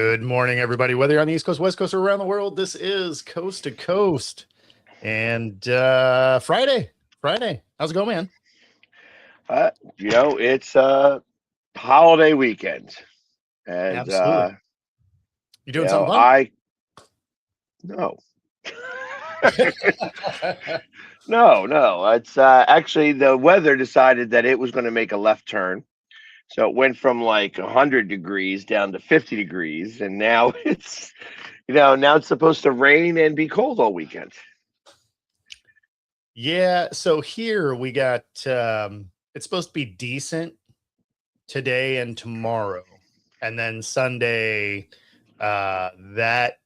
Good morning, everybody. Whether you're on the East Coast, West Coast, or around the world, this is Coast to Coast. And Friday. How's it going, man? It's holiday weekend, and Absolutely. You doing something fun? I no, no. It's actually the weather decided that it was going to make a left turn, so it went from like 100 degrees down to 50 degrees, and now it's supposed to rain and be cold all weekend. Yeah. So here we got it's supposed to be decent today and tomorrow, and then Sunday that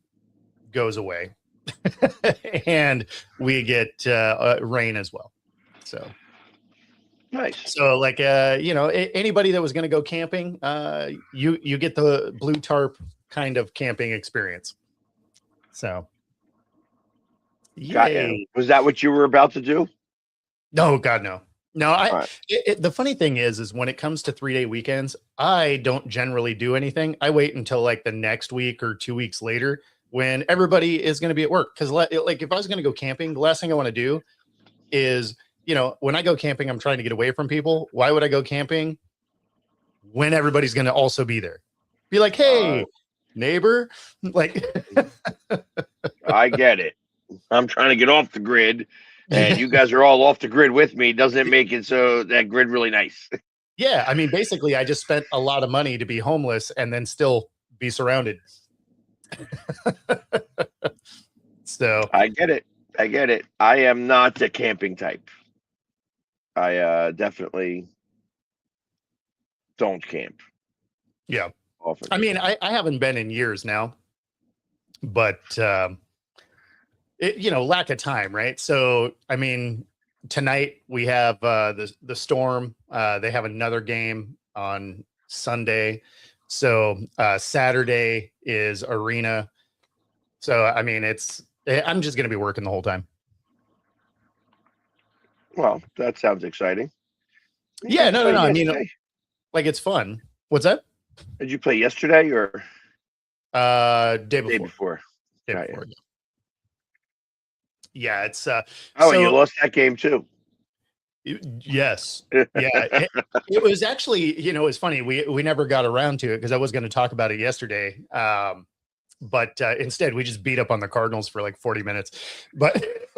goes away, and we get rain as well. So. Nice. So, like, anybody that was going to go camping, you get the blue tarp kind of camping experience. So, yay! Was that what you were about to do? No, God, no. Right. The funny thing is when it comes to 3-day weekends, I don't generally do anything. I wait until like the next week or 2 weeks later when everybody is going to be at work. Because, like, if I was going to go camping, the last thing I want to do is, when I go camping, I'm trying to get away from people. Why would I go camping when everybody's going to also be there? Be like, hey, neighbor. Like, I get it. I'm trying to get off the grid, and you guys are all off the grid with me. Doesn't make it so that grid really nice. Yeah. I mean, basically, I just spent a lot of money to be homeless and then still be surrounded. So I get it. I am not a camping type. I definitely don't camp. Yeah. Often. I mean, I haven't been in years now, but, lack of time, right? So, I mean, tonight we have the Storm. They have another game on Sunday. So Saturday is Arena. So, I mean, I'm just going to be working the whole time. Well, that sounds exciting. Yeah, no. I mean, like, it's fun. What's that? Did you play yesterday or day before? Day before. Yeah, it's and you lost that game too. Yes. Yeah. It was actually, it's funny. We never got around to it because I was going to talk about it yesterday. But instead we just beat up on the Cardinals for like 40 minutes. But it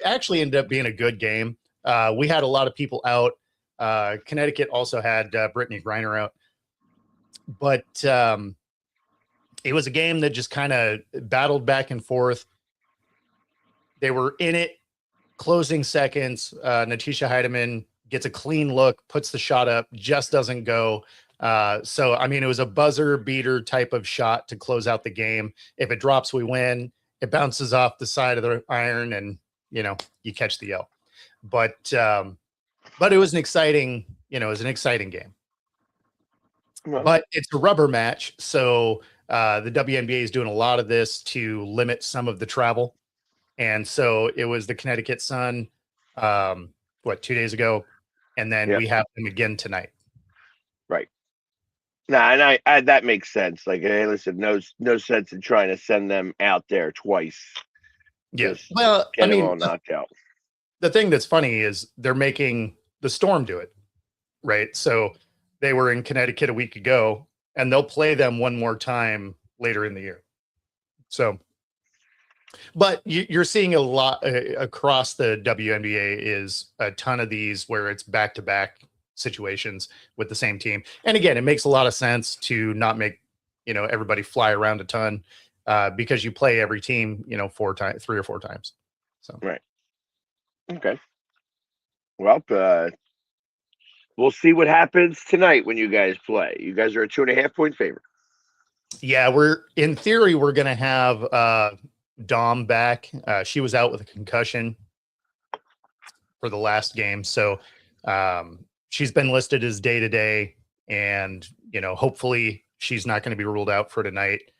actually ended up being a good game. We had a lot of people out. Connecticut also had Brittany Griner out. But it was a game that just kind of battled back and forth. They were in it. Closing seconds, Natisha Heidemann gets a clean look, puts the shot up, just doesn't go. So, I mean, it was a buzzer beater type of shot to close out the game. If it drops, we win. It bounces off the side of the iron and, you catch the L. But it was an exciting game. Well, but it's a rubber match. So the WNBA is doing a lot of this to limit some of the travel. And so it was the Connecticut Sun, 2 days ago, and then we have them again tonight. Right. And I that makes sense. Like, hey, listen, no sense in trying to send them out there twice. Yeah. Well, I mean, all knocked out. The thing that's funny is they're making the Storm do it, right? So they were in Connecticut a week ago, and they'll play them one more time later in the year. So. But you're seeing a lot across the WNBA is a ton of these where it's back-to-back situations with the same team. And again, it makes a lot of sense to not make, everybody fly around a ton because you play every team, 3 or 4 times. So right. Okay. Well, we'll see what happens tonight when you guys play. You guys are a 2.5-point favorite. Yeah, in theory, we're going to have Dom back. She was out with a concussion for the last game. So she's been listed as day-to-day, and, hopefully she's not going to be ruled out for tonight.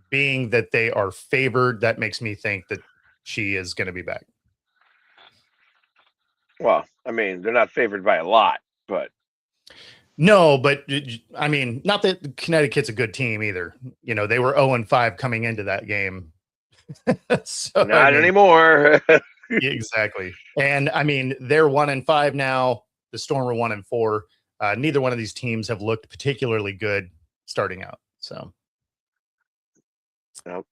Being that they are favored, that makes me think that she is going to be back. Well, I mean, they're not favored by a lot, but No, but I mean, not that Connecticut's a good team either. You know, they were 0-5 coming into that game. So I Not mean, anymore. exactly. And I mean, they're 1-5 now. The Storm are 1-4. Neither one of these teams have looked particularly good starting out. So Well,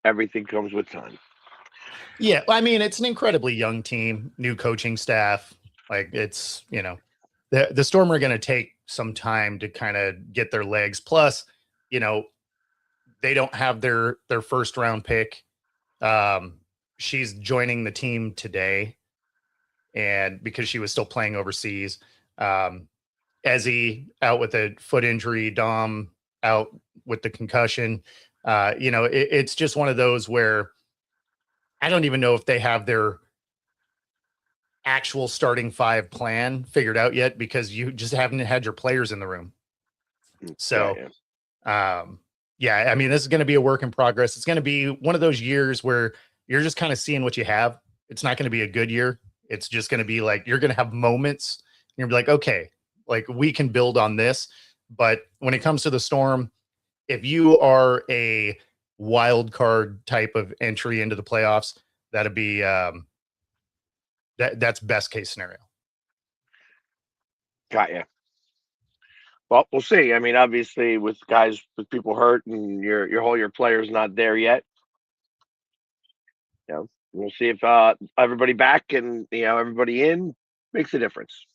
everything comes with time. yeah, I mean, it's an incredibly young team, new coaching staff. Like it's, you know, the Storm are going to take some time to kind of get their legs. Plus, you know, they don't have their first round pick. She's joining the team today, and because she was still playing overseas, Ezzy out with a foot injury, Dom out with the concussion. You know, it's just one of those where I don't even know if they have their actual starting five plan figured out yet because you just haven't had your players in the room. So, yeah, I mean, this is going to be a work in progress. It's going to be one of those years where you're just kind of seeing what you have. It's not going to be a good year. It's just going to be like you're going to have moments. And you're like, okay, like we can build on this. But when it comes to the Storm, if you are a wild card type of entry into the playoffs, that'd be that's best case scenario. Got you. Well, we'll see. I mean, obviously, with people hurt and your player's not there yet. You know, we'll see if everybody back and everybody in makes a difference.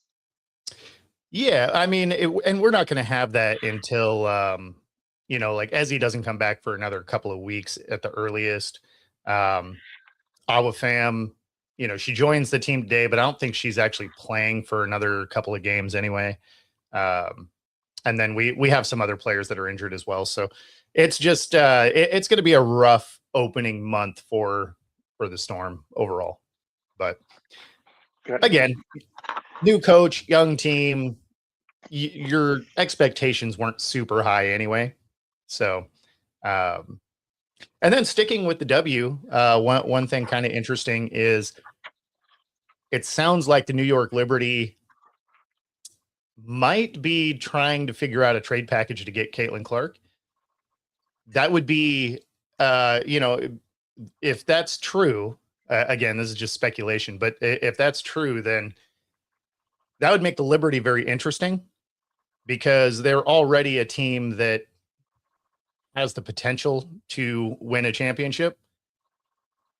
Yeah, I mean, and we're not going to have that until you know, like Ezzy doesn't come back for another couple of weeks at the earliest. Awafam, you know, she joins the team today, but I don't think she's actually playing for another couple of games anyway. And then we have some other players that are injured as well. So it's just it's going to be a rough opening month for the Storm overall. But again, new coach, young team, your expectations weren't super high anyway. So, and then sticking with the W, one thing kind of interesting is it sounds like the New York Liberty might be trying to figure out a trade package to get Caitlin Clark. That would be, you know, if that's true, again, this is just speculation, but if that's true, then that would make the Liberty very interesting because they're already a team that has the potential to win a championship.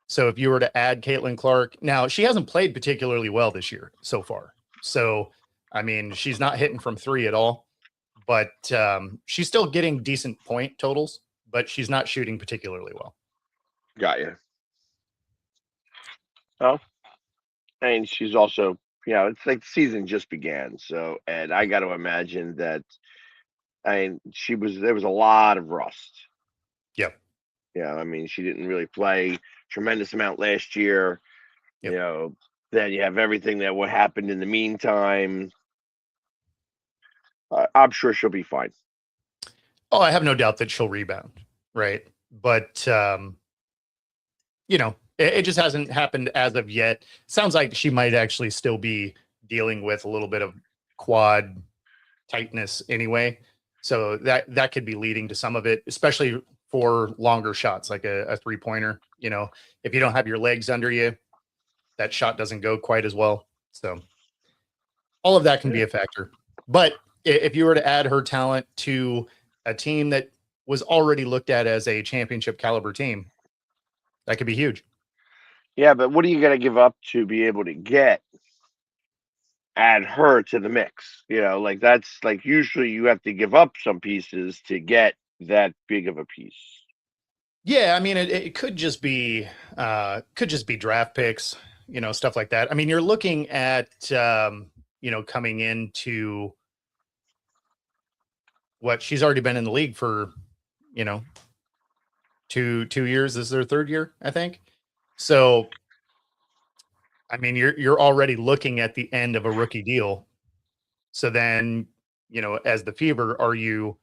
So if you were to add Caitlin Clark, now she hasn't played particularly well this year so far. So, I mean, she's not hitting from three at all, but she's still getting decent point totals, but she's not shooting particularly well. Got you. Oh, and she's also, it's like the season just began. So, and I got to imagine that, there was a lot of rust. Yep. Yeah. I mean, she didn't really play tremendous amount last year. Yep. Then you have everything that what happened in the meantime. I'm sure she'll be fine. Oh, I have no doubt that she'll rebound. Right. But, you know, it just hasn't happened as of yet. Sounds like she might actually still be dealing with a little bit of quad tightness anyway. So that could be leading to some of it, especially for longer shots, like a 3-pointer. You know, if you don't have your legs under you, that shot doesn't go quite as well. So all of that can be a factor. But if you were to add her talent to a team that was already looked at as a championship caliber team, that could be huge. Yeah, but what are you going to give up to be able to add her to the mix? Like that's like usually you have to give up some pieces to get that big of a piece. Yeah, I mean, it could just be draft picks, you know, stuff like that. I mean, you're looking at you know, coming into what she's already been in the league for, you know, two years. This is their third year, I think. So, I mean, you're already looking at the end of a rookie deal. So then, you know, as the Fever, are you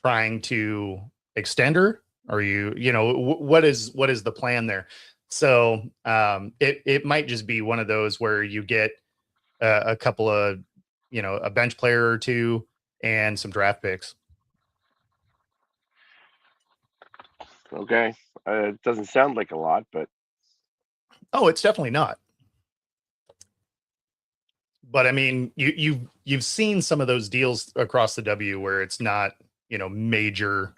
trying to extend her? Are you, you know, what is the plan there? So it might just be one of those where you get a couple of, a bench player or two and some draft picks. Okay. It doesn't sound like a lot, but. Oh, it's definitely not. But I mean, you've seen some of those deals across the W where it's not, major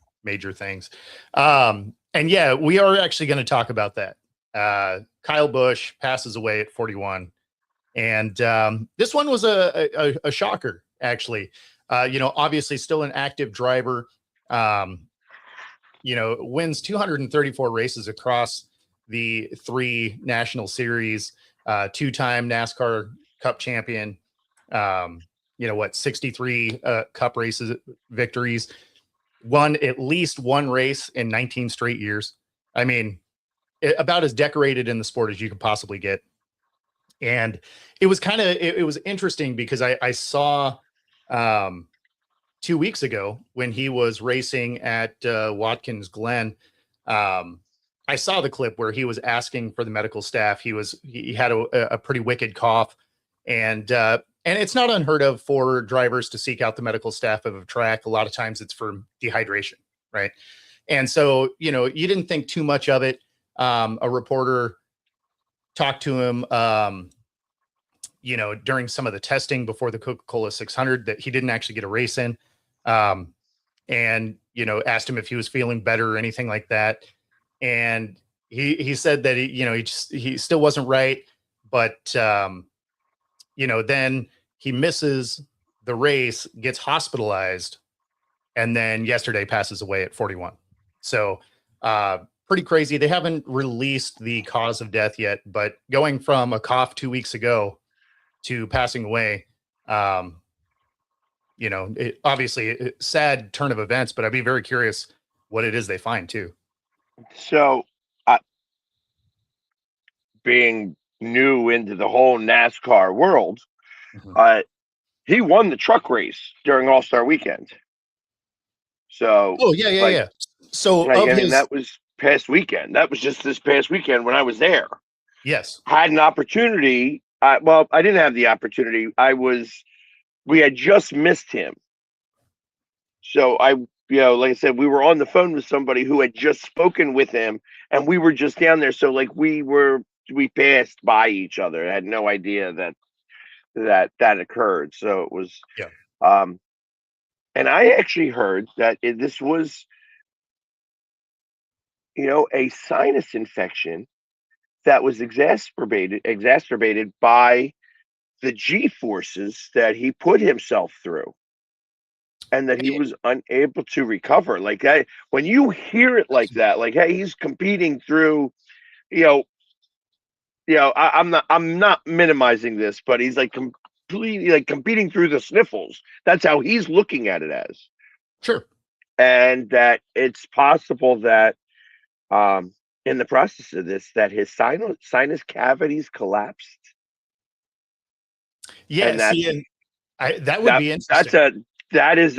things. And yeah, we are actually going to talk about that. Kyle Busch passes away at 41. And this one was a shocker, actually. Obviously still an active driver. Wins 234 races across the 3 national series, 2-time NASCAR Cup champion, 63 Cup races victories, won at least one race in 19 straight years. I mean, about as decorated in the sport as you could possibly get. And it was it was interesting because I saw 2 weeks ago when he was racing at Watkins Glen. I saw the clip where he was asking for the medical staff. He had a pretty wicked cough, and it's not unheard of for drivers to seek out the medical staff of a track. A lot of times it's for dehydration, right? And so, you didn't think too much of it. A reporter talked to him, during some of the testing before the Coca-Cola 600 that he didn't actually get a race in. And, asked him if he was feeling better or anything like that. And he said that he still wasn't right, but, then he misses the race, gets hospitalized, and then yesterday passes away at 41. So, pretty crazy. They haven't released the cause of death yet, but going from a cough 2 weeks ago to passing away, obviously a sad turn of events, but I'd be very curious what it is they find too. So, being new into the whole NASCAR world, he won the truck race during All-Star Weekend. So, yeah. So, that was past weekend. That was just this past weekend when I was there. Yes, had an opportunity. I didn't have the opportunity. We had just missed him. So like I said, we were on the phone with somebody who had just spoken with him, and we were just down there. So like we passed by each other. I had no idea that occurred. So it was, and I actually heard that this was, a sinus infection that was exacerbated by the G forces that he put himself through, and that he was unable to recover. Like that, when you hear it like that, like, hey, he's competing through, I'm not minimizing this, but he's like completely like competing through the sniffles. That's how he's looking at it as. Sure. And that it's possible that, in the process of this, that his sinus cavities collapsed. Yeah, that would be interesting. That's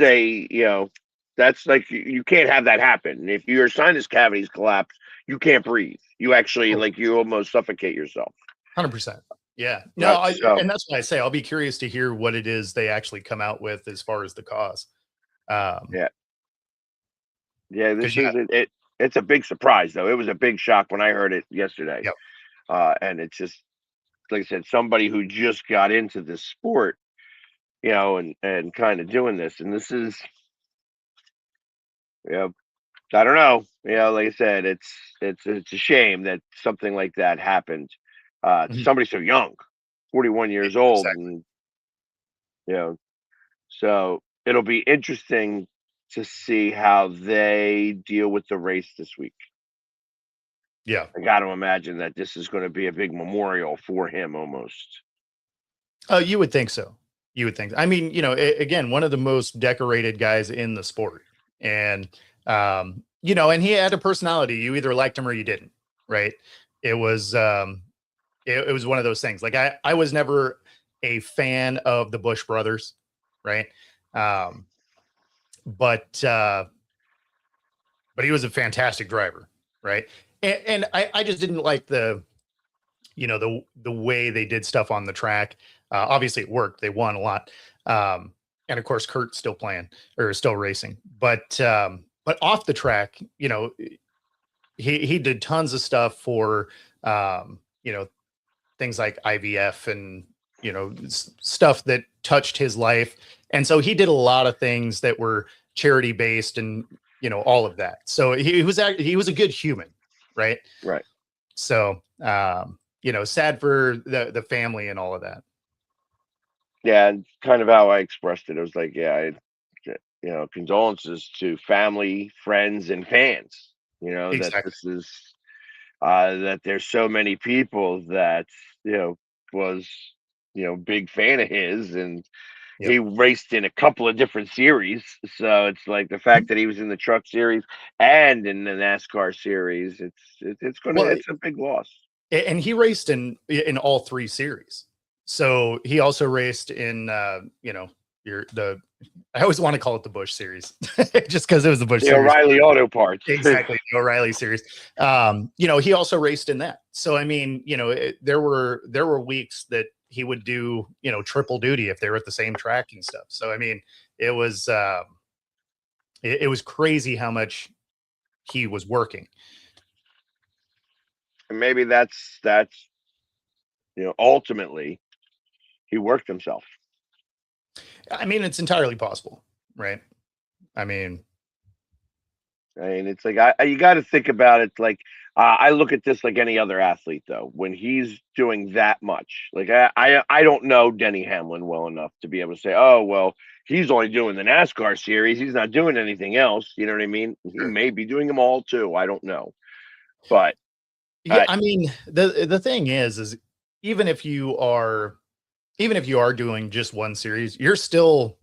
like, you can't have that happen. If your sinus cavities collapse, you can't breathe. You actually you almost suffocate yourself. 100%. Yeah. No, and that's what I say. I'll be curious to hear what it is they actually come out with as far as the cause. Yeah. This is it. It's a big surprise, though. It was a big shock when I heard it yesterday. Yep. And it's just, like I said, somebody who just got into this sport, and kind of doing this. And this is, I don't know. Like I said, it's a shame that something like that happened to somebody so young, 41 years old. Exactly. And, so it'll be interesting to see how they deal with the race this week. Yeah. I got to imagine that this is going to be a big memorial for him almost. You would think so. You would think. I mean, again, one of the most decorated guys in the sport. And, and he had a personality. You either liked him or you didn't, right? It was, it was one of those things. Like I was never a fan of the Busch brothers, right? But he was a fantastic driver, right? And I just didn't like the the way they did stuff on the track. Obviously it worked. They won a lot. And of course Kurt's still playing or still racing, but off the track, he did tons of stuff for, things like IVF and, stuff that touched his life. And so he did a lot of things that were charity based and, all of that. So he was a good human. Right. Right. So, sad for the family and all of that. Yeah, and kind of how I expressed it. It was like, yeah, condolences to family, friends, and fans. That Exactly. this is that there's so many people that was big fan of his, and Yep. he raced in a couple of different series. So it's like the fact that he was in the truck series and in the NASCAR series. Well, it's a big loss. and he raced in all three series. So he also raced in, I always want to call it the Busch series just because it was the Busch The series. O'Reilly Auto Parts. Exactly. The O'Reilly series. He also raced in that. So, I mean, there were weeks that he would do, triple duty if they were at the same track and stuff. So, I mean, it was crazy how much he was working. And maybe that's ultimately he worked himself. I mean, it's entirely possible, right? I mean, it's like you got to think about it. Like I look at this like any other athlete, though. When he's doing that much, like I don't know Denny Hamlin well enough to be able to say, oh well, he's only doing the NASCAR series. He's not doing anything else. You know what I mean? He may be doing them all too. I don't know, but yeah. I mean, the thing is even if you are doing just one series, you're still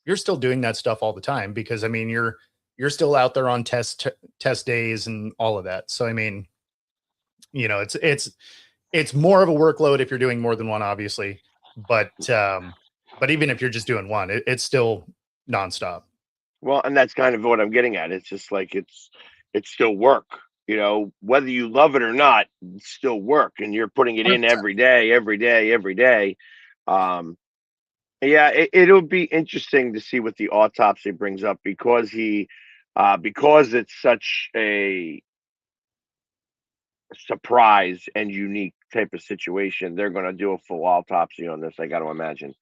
doing that stuff all the time because I mean you're still out there on test days and all of that. So I mean, it's more of a workload if you're doing more than one, obviously, but even if you're just doing one, it's still nonstop. Well, and that's kind of what I'm getting at. It's just like it's still work. Whether you love it or not, it's still work, and you're putting it in every day, every day, every day. Yeah, it'll be interesting to see what the autopsy brings up because because it's such a surprise and unique type of situation. They're going to do a full autopsy on this. I got to imagine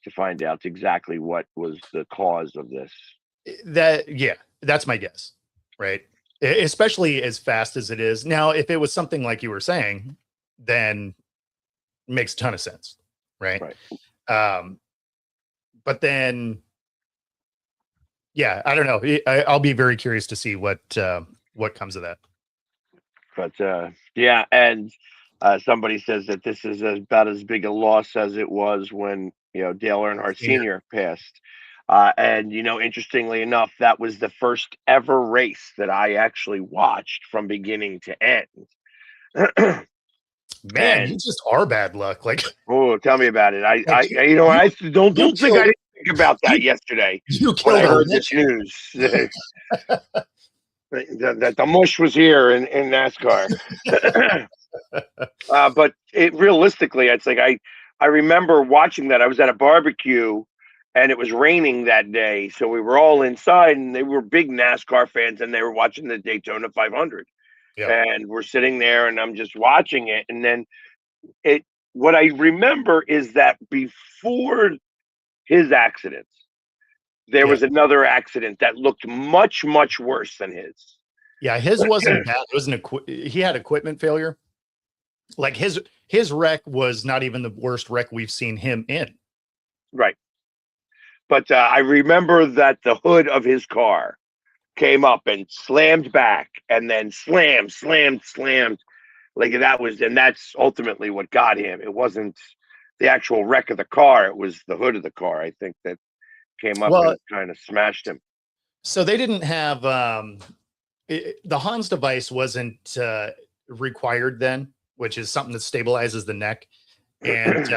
to find out exactly what was the cause of this. That's my guess, right? Especially as fast as it is now. If it was something like you were saying, then it makes a ton of sense, right? But then, yeah, I don't know. I'll be very curious to see what comes of that. But yeah, and somebody says that this is about as big a loss as it was when Dale Earnhardt Sr. passed. And interestingly enough, that was the first ever race that I actually watched from beginning to end. Man, you just are bad luck. Like, oh, tell me about it. I don't think I didn't think about that yesterday when I heard this news that the mush was here in NASCAR. But realistically, it's like I remember watching that. I was at a barbecue. And it was raining that day, so we were all inside, and they were big NASCAR fans, and they were watching the Daytona 500. Yeah. And we're sitting there, and I'm just watching it, and then what I remember is that before his accident, there was another accident that looked much, much worse than his. Yeah, his wasn't bad. It wasn't he had equipment failure. Like his wreck was not even the worst wreck we've seen him in. Right. But I remember that the hood of his car came up and slammed back and then slammed. Like that's ultimately what got him. It wasn't the actual wreck of the car. It was the hood of the car, I think, that came up and kind of smashed him. So they didn't have the Hans device wasn't required then, which is something that stabilizes the neck. And,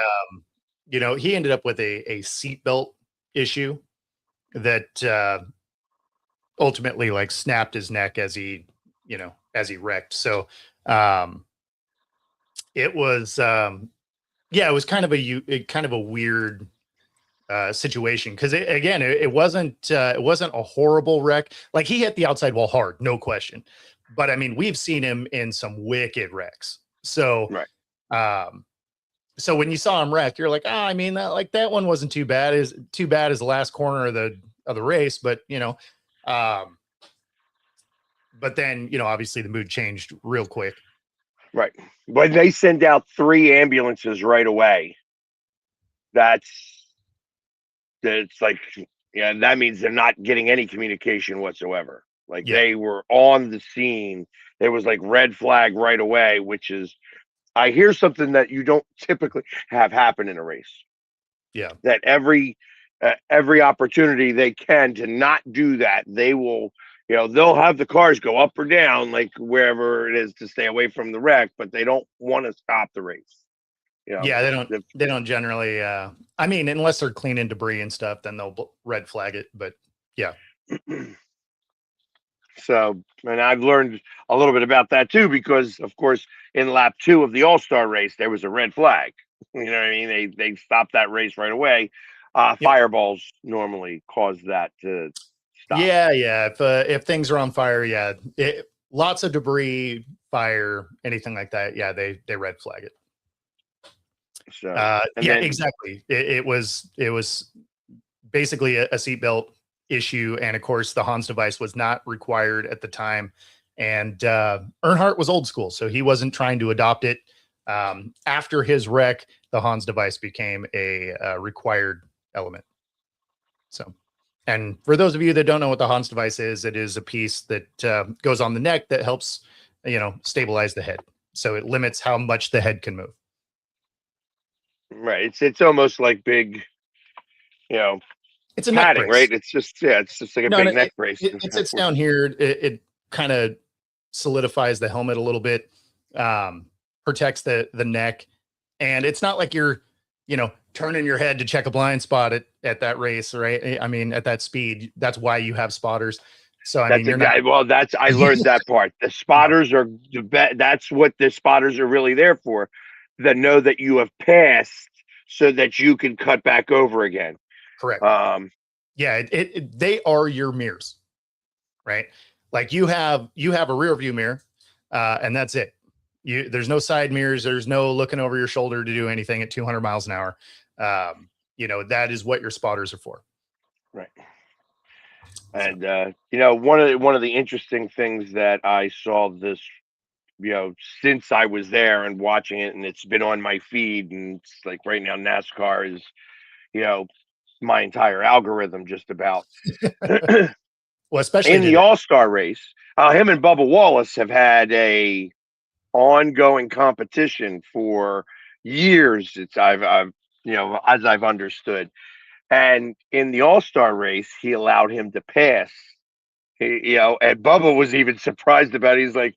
he ended up with a seatbelt issue that ultimately like snapped his neck as he wrecked. So it was, yeah, it was kind of a weird situation because it wasn't a horrible wreck. Like he hit the outside wall hard, no question. But I mean, we've seen him in some wicked wrecks. So, Right. So when you saw him wreck, you're like, I mean, that one wasn't too bad. Is too bad as the last corner of the race, but but then obviously the mood changed real quick. Right. When they send out 3 ambulances right away, it's like, yeah, that means they're not getting any communication whatsoever. Like they were on the scene. There was like red flag right away, which is, I hear something that you don't typically have happen in a race. Yeah. That every opportunity they can to not do that, they will, they'll have the cars go up or down, like wherever it is to stay away from the wreck, but they don't want to stop the race. Yeah, they don't generally, I mean, unless they're cleaning debris and stuff, then they'll red flag it. But yeah. So, and I've learned a little bit about that too, because of course, in lap 2 of the All-Star race, there was a red flag. You know what I mean? They stopped that race right away. Fireballs normally cause that to stop. Yeah. If things are on fire, lots of debris, fire, anything like that. Yeah, they red flag it. So, exactly. It was basically a seatbelt issue, and of course the Hans device was not required at the time, and Earnhardt was old school, so he wasn't trying to adopt it. After his wreck, the Hans device became a required element. So, and for those of you that don't know what the Hans device is, it is a piece that goes on the neck that helps stabilize the head, so it limits how much the head can move. Right. It's almost like big, it's a padding, neck brace. right? It's just like a big neck brace. It sits down here. It kind of solidifies the helmet a little bit, protects the neck, and it's not like you're turning your head to check a blind spot at that race, right? I mean, at that speed. That's why you have spotters. So I learned that part. The spotters are the best. That's what the spotters are really there for. That know that you have passed, so that you can cut back over again. Correct. They are your mirrors, right? Like you have a rear view mirror, and that's it. There's no side mirrors. There's no looking over your shoulder to do anything at 200 miles an hour. That is what your spotters are for. Right. And one of the interesting things that I saw this, since I was there and watching it, and it's been on my feed, and it's like right now NASCAR is, my entire algorithm just about. Well, especially in the All-Star race, him and Bubba Wallace have had a ongoing competition for years. As I've understood, and in the All-Star race, he allowed him to pass. And Bubba was even surprised about it. He's like,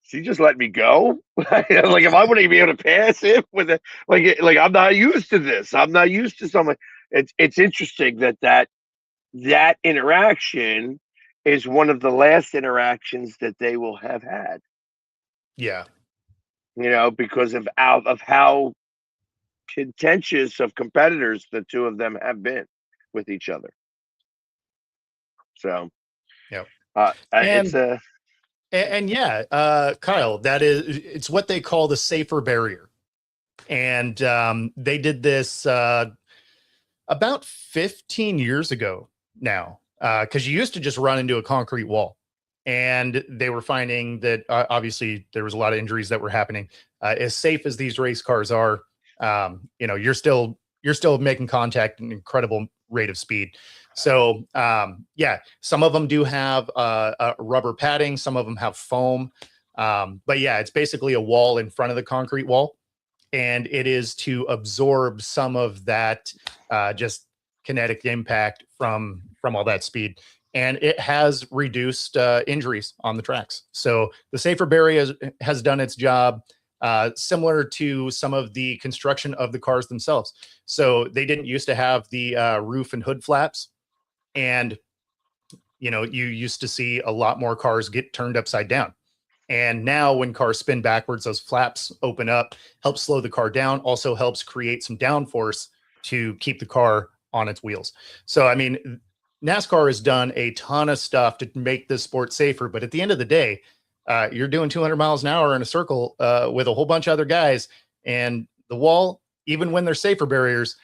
he just let me go. Like, if I wouldn't be able to pass him with it, like I'm not used to this. I'm not used to something. It's interesting that interaction is one of the last interactions that they will have had. Yeah. Because of how contentious of competitors the two of them have been with each other. So, yeah. Kyle, it's what they call the safer barrier. And they did this about 15 years ago now, because you used to just run into a concrete wall. And they were finding that obviously there was a lot of injuries that were happening. As safe as these race cars are, you're still making contact at an incredible rate of speed. So, some of them do have rubber padding. Some of them have foam. But it's basically a wall in front of the concrete wall. And it is to absorb some of that just kinetic impact from all that speed. And it has reduced injuries on the tracks. So the safer barrier has done its job, similar to some of the construction of the cars themselves. So they didn't used to have the roof and hood flaps. And, you used to see a lot more cars get turned upside down. And now when cars spin backwards, those flaps open up, helps slow the car down, also helps create some downforce to keep the car on its wheels. So, I mean, NASCAR has done a ton of stuff to make this sport safer. But at the end of the day, you're doing 200 miles an hour in a circle with a whole bunch of other guys. And the wall, even when there's safer barriers,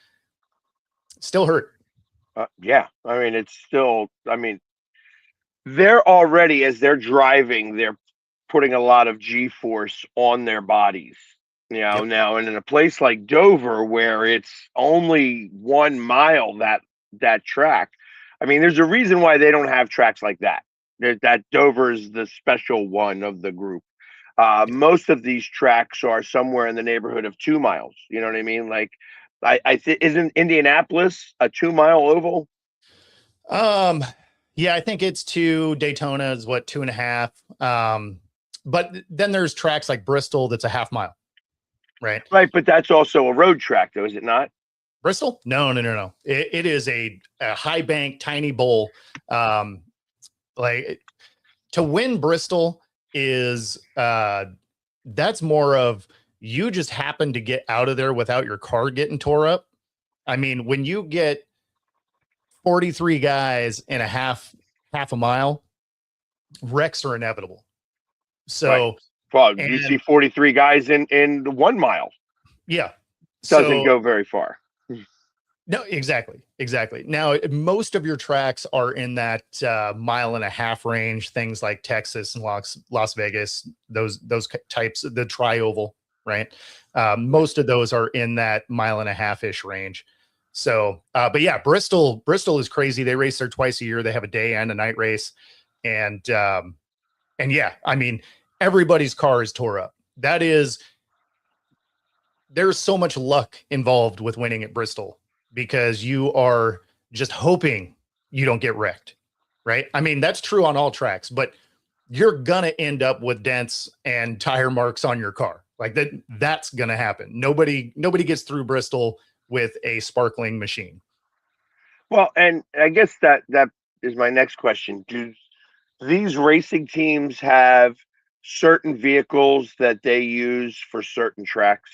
still hurt. Yeah. I mean, it's still, I mean, they're already, as they're driving, they're putting a lot of G-force on their bodies. You know, Yep. now, and in a place like Dover, where it's only 1 mile, that track, I mean, there's a reason why they don't have tracks like that. That Dover is the special one of the group. Most of these tracks are somewhere in the neighborhood of 2 miles. You know what I mean? Like, I think, isn't Indianapolis a 2 mile oval? Yeah, I think it's to Daytona is what, 2.5. But then there's tracks like Bristol that's a half mile, right? Right, but that's also a road track, though, is it not? Bristol? No. It is a high bank, tiny bowl. Like to win Bristol is that's more of you just happen to get out of there without your car getting tore up. I mean, when you get 43 guys in a half a mile, wrecks are inevitable. So, right. Well, you see 43 guys in 1 mile. Yeah, doesn't go very far. No, exactly. Now, most of your tracks are in that 1.5 mile range. Things like Texas and Las Vegas, those types, the tri-oval, right? Most of those are in that 1.5 mile ish range. So, but yeah, Bristol is crazy. They race there twice a year. They have a day and a night race, and yeah, I mean, everybody's car is tore up. There's so much luck involved with winning at Bristol, because you are just hoping you don't get wrecked, right? I mean, that's true on all tracks, but you're gonna end up with dents and tire marks on your car. Like that's gonna happen. Nobody gets through Bristol with a sparkling machine. Well, and I guess that is my next question. Do these racing teams have certain vehicles that they use for certain tracks?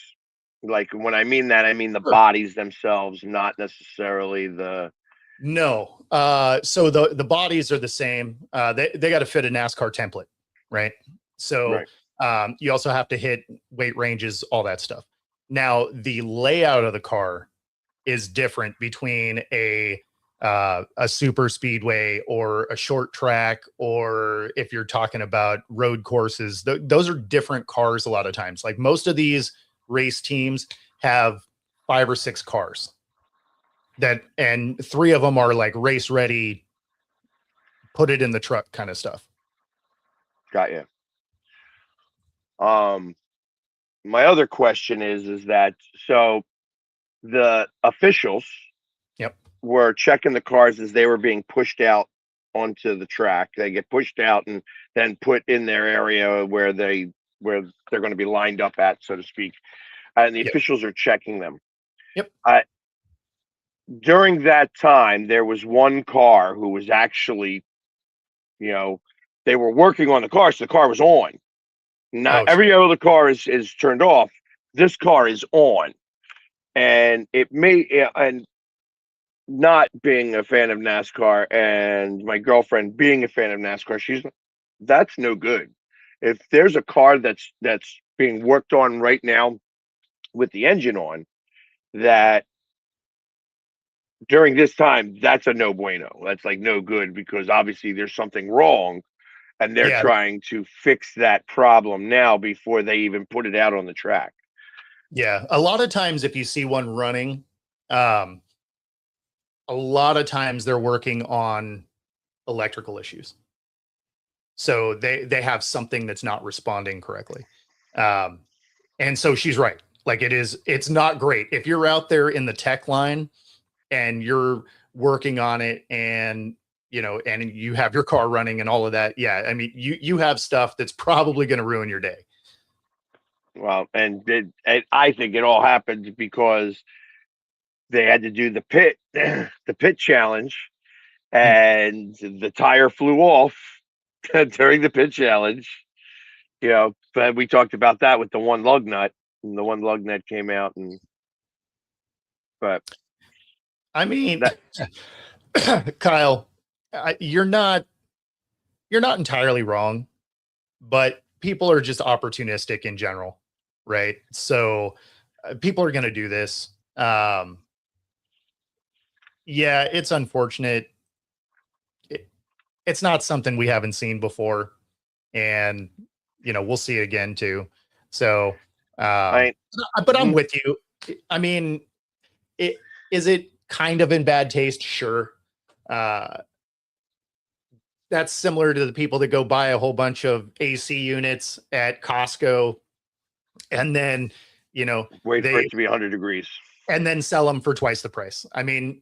Like, when I mean that, I mean the bodies themselves, not necessarily the. No. So the bodies are the same. They got to fit a NASCAR template, right? So right. You also have to hit weight ranges, all that stuff. Now, the layout of the car is different between a super speedway or a short track, or if you're talking about road courses, those are different cars a lot of times. Like most of these race teams have 5 or 6 cars and 3 of them are like race ready, put it in the truck kind of stuff. Got you. My other question is that, so the officials were checking the cars as they were being pushed out onto the track. They get pushed out and then put in their area where they're going to be lined up at, so to speak. And the officials are checking them. Yep. During that time, there was one car who was actually, they were working on the car, so the car was on. Not every other car is turned off. This car is on. And and not being a fan of NASCAR, and my girlfriend being a fan of NASCAR, that's no good. If there's a car that's being worked on right now with the engine on, that during this time, that's a no bueno. That's like no good, because obviously there's something wrong, and they're trying to fix that problem now before they even put it out on the track. Yeah, a lot of times if you see one running, a lot of times they're working on electrical issues. So they have something that's not responding correctly. And so she's right. Like it's not great. If you're out there in the tech line and you're working on it, and and you have your car running and all of that, yeah, I mean, you have stuff that's probably going to ruin your day. Well, and I think it all happened because they had to do the pit challenge, and the tire flew off during the pit challenge. but we talked about that with the one lug nut, and the one lug nut came out, but I mean, that Kyle, you're not entirely wrong, but people are just opportunistic in general, right? So people are going to do this. Yeah, it's unfortunate. It's not something we haven't seen before, and we'll see it again too. So, I but I'm with you. I mean, is it kind of in bad taste? Sure. That's similar to the people that go buy a whole bunch of AC units at Costco and then, wait for they it to be 100 degrees. and then sell them for twice the price. I mean,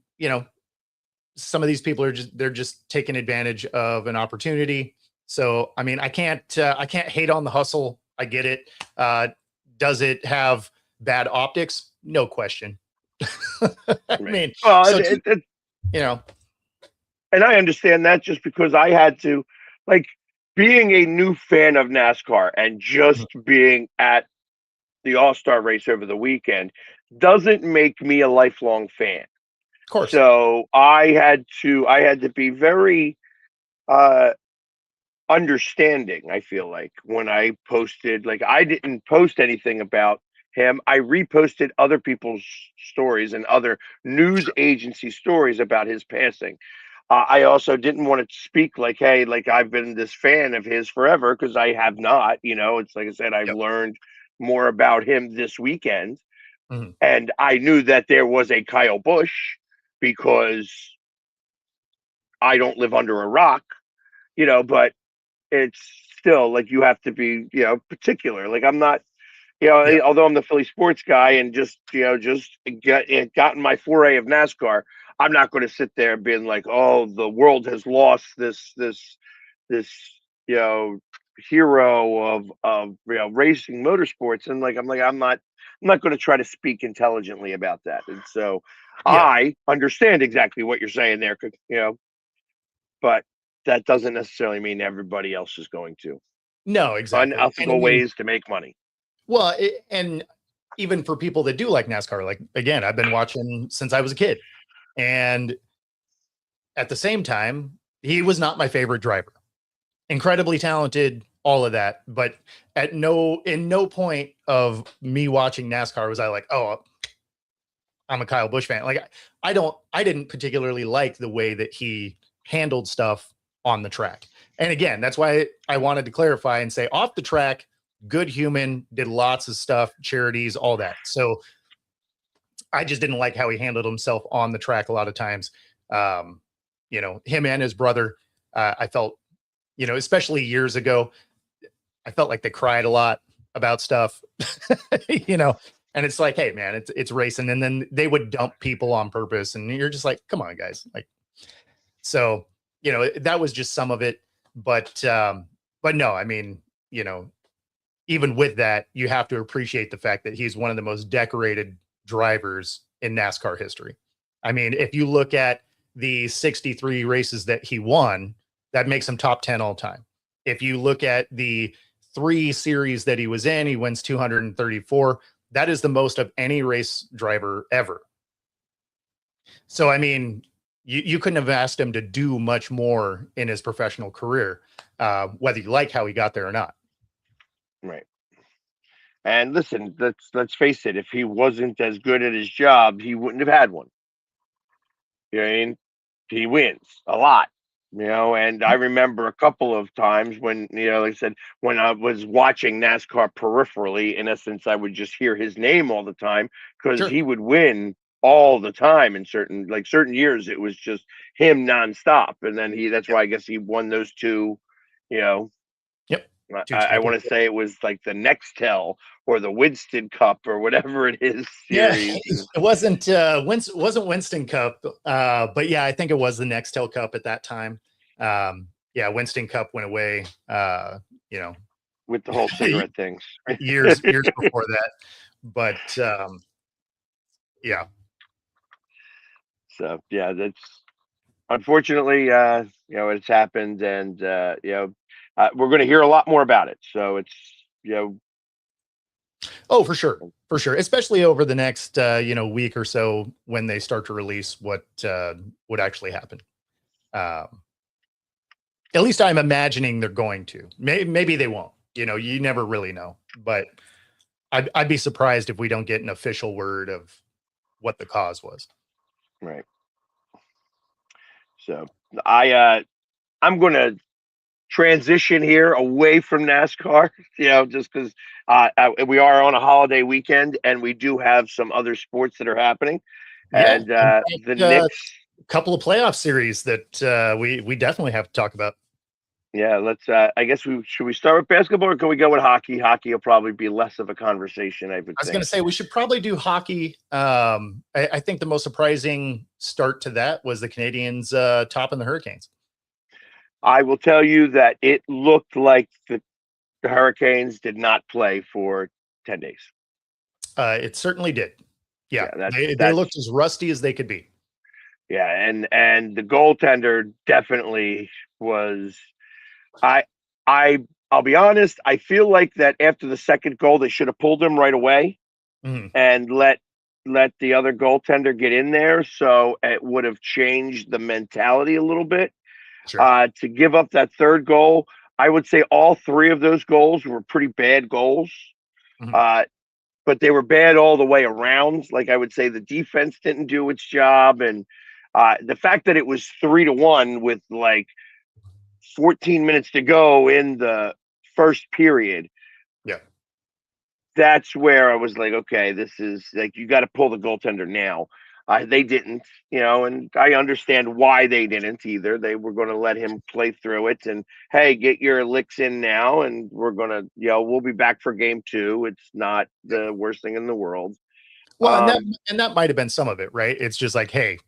some of these people they're just taking advantage of an opportunity. So, I mean, I can't hate on the hustle. I get it. Does it have bad optics? No question. I mean, Well, so you know, and I understand that just because I had to, like, being a new fan of NASCAR and just being at the All-Star race over the weekend doesn't make me a lifelong fan. of course. So I had to be very uh understanding. I feel like when I posted, like, I didn't post anything about him. I reposted other people's stories and other news agency stories about his passing. I also didn't want to speak like, hey, like, I've been this fan of his forever, because I have not. It's like I said, I've Yep. learned more about him this weekend, Mhm. and I knew that there was a Kyle Busch because I don't live under a rock, but it's still like you have to be, particular. Like, I'm not, Yeah. although I'm the Philly sports guy and just, gotten my foray of NASCAR, I'm not going to sit there being like, oh, the world has lost this, you know, hero of racing motorsports. And like, I'm not going to try to speak intelligently about that. And so Yeah. I understand exactly what you're saying there, but that doesn't necessarily mean everybody else is going to. No, exactly. And I Unethical mean, ways to make money. well, and even for people that do like NASCAR, like, again, I've been watching since I was a kid. And at the same time, he was not my favorite driver. Incredibly talented, all of that. But in no point of me watching NASCAR was I like, oh, I'm a Kyle Busch fan. Like, I didn't particularly like the way that he handled stuff on the track. And again, that's why I wanted to clarify and say off the track, good human, did lots of stuff, charities, all that. So I just didn't like how he handled himself on the track a lot of times. Him and his brother, I felt, especially years ago, I felt like they cried a lot about stuff, and it's like, hey, man, it's racing. And then they would dump people on purpose. And you're just like, come on, guys. Like, so, that was just some of it. But no, I mean, even with that, you have to appreciate the fact that he's one of the most decorated drivers in NASCAR history. I mean, if you look at the 63 races that he won, that makes him top 10 all time. If you look at the 3 series that he was in, he wins 234. That is the most of any race driver ever. So, I mean, you couldn't have asked him to do much more in his professional career, whether you like how he got there or not. Right. And listen, let's face it, if he wasn't as good at his job, he wouldn't have had one. You know what I mean? He wins a lot. And I remember a couple of times when, like I said, when I was watching NASCAR peripherally, in essence, I would just hear his name all the time because Sure. he would win all the time in certain years. It was just him nonstop. And then that's why I guess he won those two, you know, Yep. Two I want to championships. say it was like the Nextel or the Winston Cup or whatever it is Yeah, series. it wasn't Winston Cup, but yeah, I think it was the Nextel Cup at that time. Yeah, Winston Cup went away, you know, With the whole cigarette things. years before that. But yeah, So yeah, that's unfortunately, it's happened, and we're going to hear a lot more about it. So it's Oh, for sure. For sure. Especially over the next, week or so when they start to release what would actually happen. At least I'm imagining they're going to. Maybe they won't. You never really know. But I'd be surprised if we don't get an official word of what the cause was. Right. So I'm going to transition here away from NASCAR, just because we are on a holiday weekend and we do have some other sports that are happening. Yeah. And the Knicks. A couple of playoff series that we definitely have to talk about. Yeah, let's. I guess should we start with basketball or can we go with hockey? Hockey will probably be less of a conversation. I was going to say we should probably do hockey. I think the most surprising start to that was the Canadians topping the Hurricanes. I will tell you that it looked like the Hurricanes did not play for 10 days. It certainly did. Yeah, they looked as rusty as they could be. Yeah, and the goaltender definitely was. I'll be honest. I feel like that after the second goal, they should have pulled him right away and let the other goaltender get in there. So it would have changed the mentality a little bit. Sure. To give up that third goal, I would say all three of those goals were pretty bad goals. But they were bad all the way around. Like I would say the defense didn't do its job. And the fact that it was 3-1 with like 14 minutes to go in the first period. Yeah. That's where I was like, okay, this is like, you got to pull the goaltender now. They didn't, and I understand why they didn't either. They were going to let him play through it and, hey, get your licks in now. And we're going to, we'll be back for game 2. It's not the worst thing in the world. Well, and that might've been some of it, right? It's just like, hey,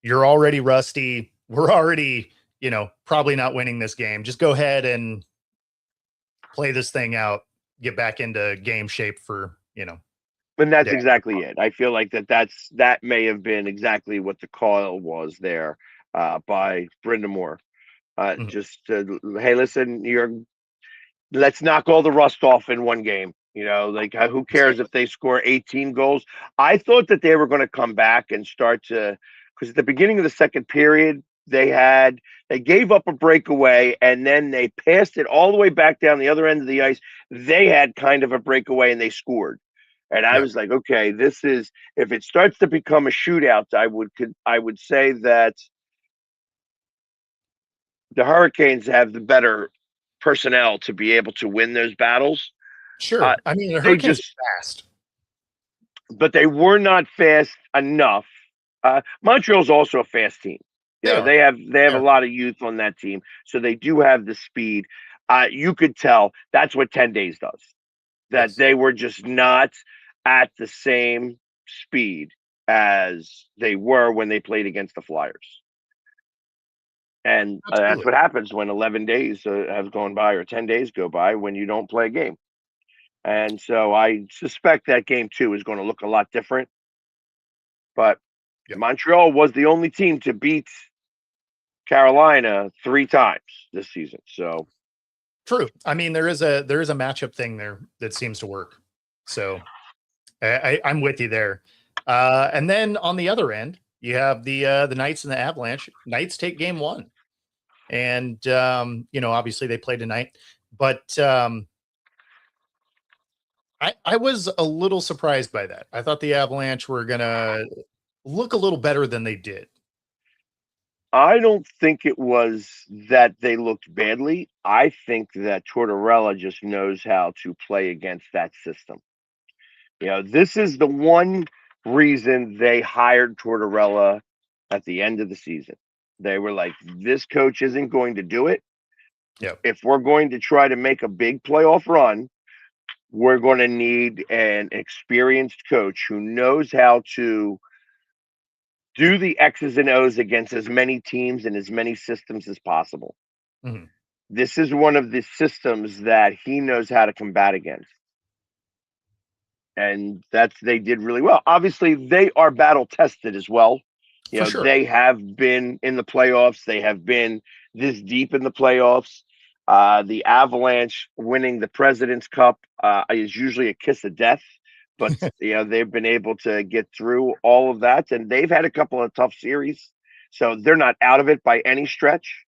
you're already rusty. We're already, probably not winning this game. Just go ahead and play this thing out, get back into game shape for, And that's exactly it. I feel like that may have been exactly what the call was there by Brenda Moore. Just, hey, listen, let's knock all the rust off in one game. Like who cares if they score 18 goals? I thought that they were going to come back and start to, because at the beginning of the second period, they gave up a breakaway and then they passed it all the way back down the other end of the ice. They had kind of a breakaway and they scored. And I was like, okay, this is, if it starts to become a shootout, I would say that the Hurricanes have the better personnel to be able to win those battles. Sure. I mean, the Hurricanes are fast. But they were not fast enough. Montreal's also a fast team. They have a lot of youth on that team, so they do have the speed. You could tell that's what 10 days does. That they were just not at the same speed as they were when they played against the Flyers. And that's what happens when 11 days have gone by or 10 days go by when you don't play a game. And so I suspect that game 2 is going to look a lot different. But Montreal was the only team to beat Carolina 3 times this season. So true. I mean, there is a matchup thing there that seems to work. So I'm with you there. And then on the other end, you have the Knights and the Avalanche. Knights take game 1. And obviously they play tonight, but I was a little surprised by that. I thought the Avalanche were gonna look a little better than they did. I don't think it was that they looked badly. I think that Tortorella just knows how to play against that system. This is the one reason they hired Tortorella at the end of the season. They were like, this coach isn't going to do it. If we're going to try to make a big playoff run, we're going to need an experienced coach who knows how to do the X's and O's against as many teams and as many systems as possible. Mm-hmm. This is one of the systems that he knows how to combat against. And they did really well. Obviously, they are battle tested as well. They have been in the playoffs. They have been this deep in the playoffs. The Avalanche winning the President's Cup is usually a kiss of death, but they've been able to get through all of that, and they've had a couple of tough series, so they're not out of it by any stretch.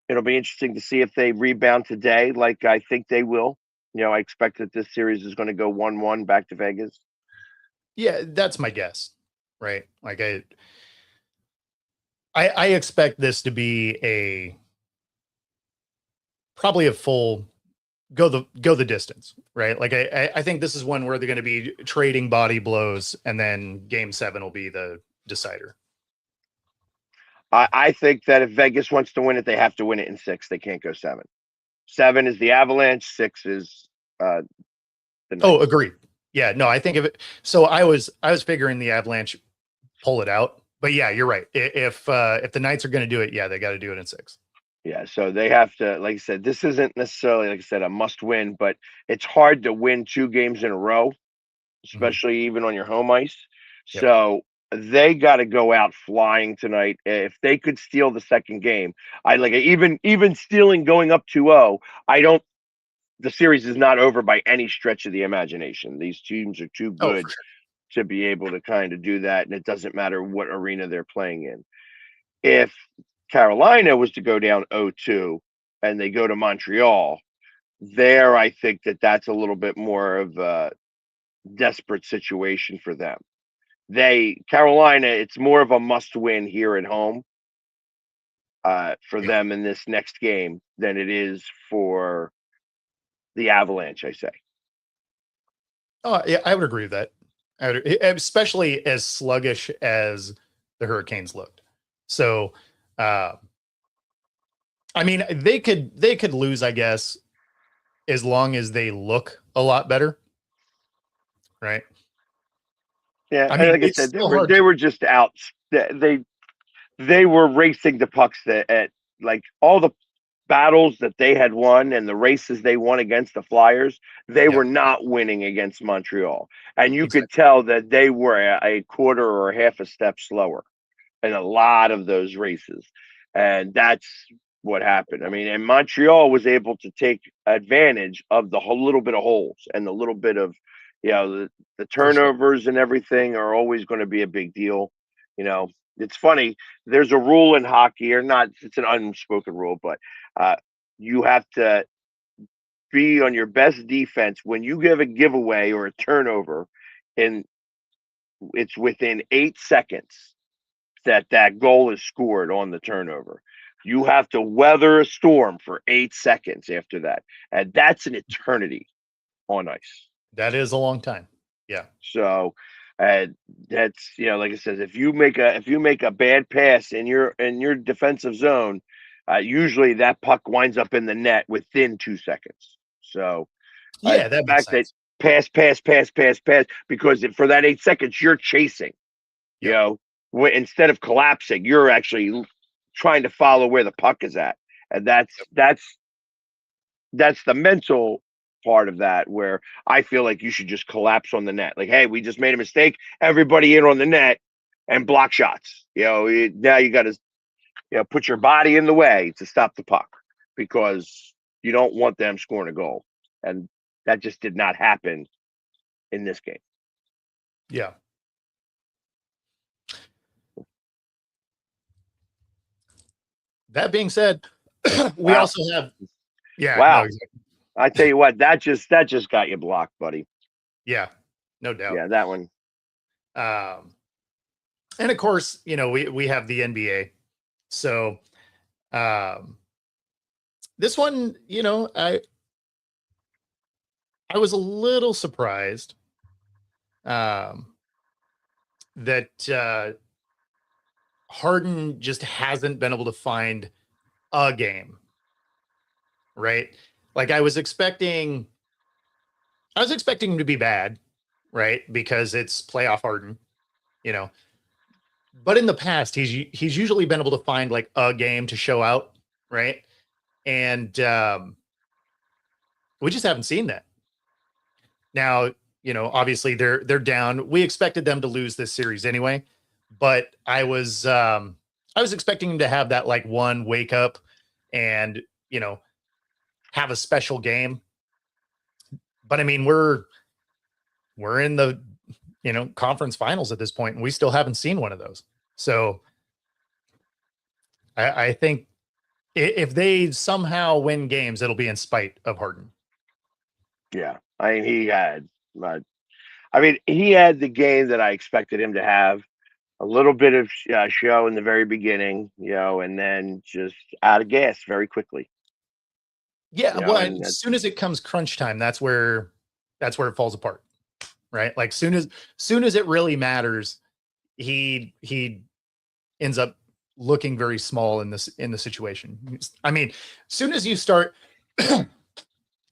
It'll be interesting to see if they rebound today, like I think they will. I expect that this series is going to go 1-1 back to Vegas. Yeah, that's my guess, right? Like I expect this to be probably a full go the distance, right? Like I think this is one where they're going to be trading body blows, and then Game 7 will be the decider. I think that if Vegas wants to win it, they have to win it in 6. They can't go 7. 7 is the Avalanche. 6 is the Knights. Oh, agreed. Yeah, no, I think of it. So I was figuring the Avalanche pull it out, but yeah, you're right. If the Knights are going to do it, yeah, they got to do it in 6. Yeah, so they have to, like I said, this isn't necessarily, like I said, a must win, but it's hard to win 2 games in a row, especially even on your home ice. Yep. So they got to go out flying tonight. If they could steal the second game, I like even stealing going up 2-0. The series is not over by any stretch of the imagination. These teams are too good to be able to kind of do that, and it doesn't matter what arena they're playing in. If Carolina was to go down 0-2 and they go to Montreal, there I think that's a little bit more of a desperate situation for them. Carolina, it's more of a must win here at home for them in this next game than it is for the Avalanche, I say. Oh, yeah, I would agree with that. Especially as sluggish as the Hurricanes looked. So, I mean, they could lose, I guess, as long as they look a lot better, right? Yeah, I mean, like I said, they were just out. They were racing the pucks at like all the battles that they had won and the races they won against the Flyers. They were not winning against Montreal, and you could tell that they were a quarter or half a step slower in a lot of those races, and that's what happened. I mean, and Montreal was able to take advantage of the whole little bit of holes and the little bit of, the turnovers and everything are always going to be a big deal. It's funny. There's a rule in hockey, or not, it's an unspoken rule, but you have to be on your best defense when you give a giveaway or a turnover, and it's within 8 seconds that goal is scored on the turnover. You have to weather a storm for 8 seconds after that, and that's an eternity on ice. That is a long time. Yeah. So, that's like I said, if you make a bad pass in your defensive zone, usually that puck winds up in the net within 2 seconds. So, yeah, that makes sense. Pass, because for that 8 seconds you're chasing. Yep. Instead of collapsing, you're actually trying to follow where the puck is at, and that's the mental part of that, where I feel like you should just collapse on the net. Like, hey, we just made a mistake. Everybody in on the net and block shots. Now you got to put your body in the way to stop the puck, because you don't want them scoring a goal, and that just did not happen in this game. Yeah. That being said, we also have. Yeah. Wow. No, exactly. I tell you what, that just got you blocked, buddy. Yeah, no doubt. Yeah, that one. And of course, we have the NBA. So, this one, I was a little surprised that Harden just hasn't been able to find a game, right? Like I was expecting him to be bad, right? Because it's playoff Harden, But in the past, he's usually been able to find like a game to show out, right? And we just haven't seen that. Now, obviously they're down. We expected them to lose this series anyway, but I was expecting him to have that like one wake up and, have a special game. But I mean, we're in the, conference finals at this point, and we still haven't seen one of those. So I think if they somehow win games, it'll be in spite of Harden. Yeah. I mean, he had the game that I expected him to have. A little bit of show in the very beginning, and then just out of gas very quickly. Yeah, well, as soon as it comes crunch time, that's where it falls apart, right? Like soon as it really matters, he ends up looking very small in the situation. I mean, as soon as you start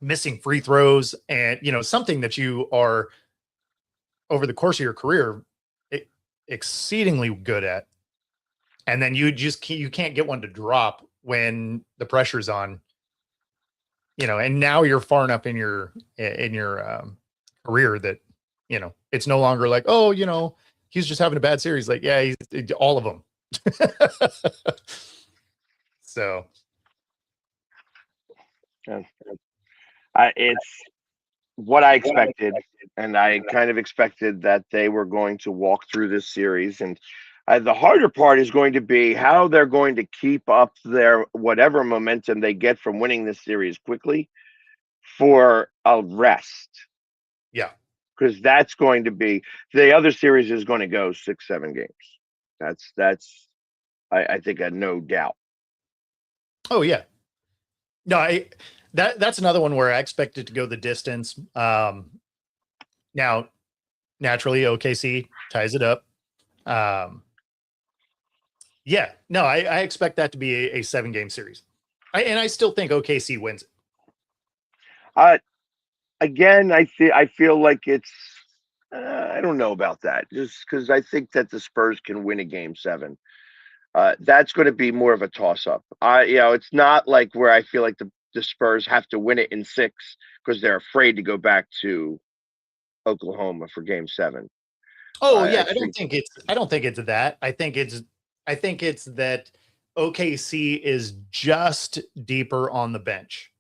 missing free throws and something that you are over the course of your career exceedingly good at, and then you can't get one to drop when the pressure's on, and now you're far enough in your career that it's no longer like, oh, he's just having a bad series. Like, yeah, he's all of them. So it's what I expected, and I kind of expected that they were going to walk through this series. And the harder part is going to be how they're going to keep up their whatever momentum they get from winning this series quickly for a rest. Yeah. Because that's going to be the other series is going to go 6-7 games. That's I think no doubt. Oh yeah. No, that's another one where I expect it to go the distance. Now, naturally, OKC ties it up. Yeah, no, I expect that to be a 7-game series. I still think OKC wins it. Again, I feel like it's I don't know about that, just because I think that the Spurs can win a game 7. That's going to be more of a toss-up. It's not like where I feel like the Spurs have to win it in 6 because they're afraid to go back to Oklahoma for game 7. Oh yeah, I don't think it's that. I think it's that OKC is just deeper on the bench,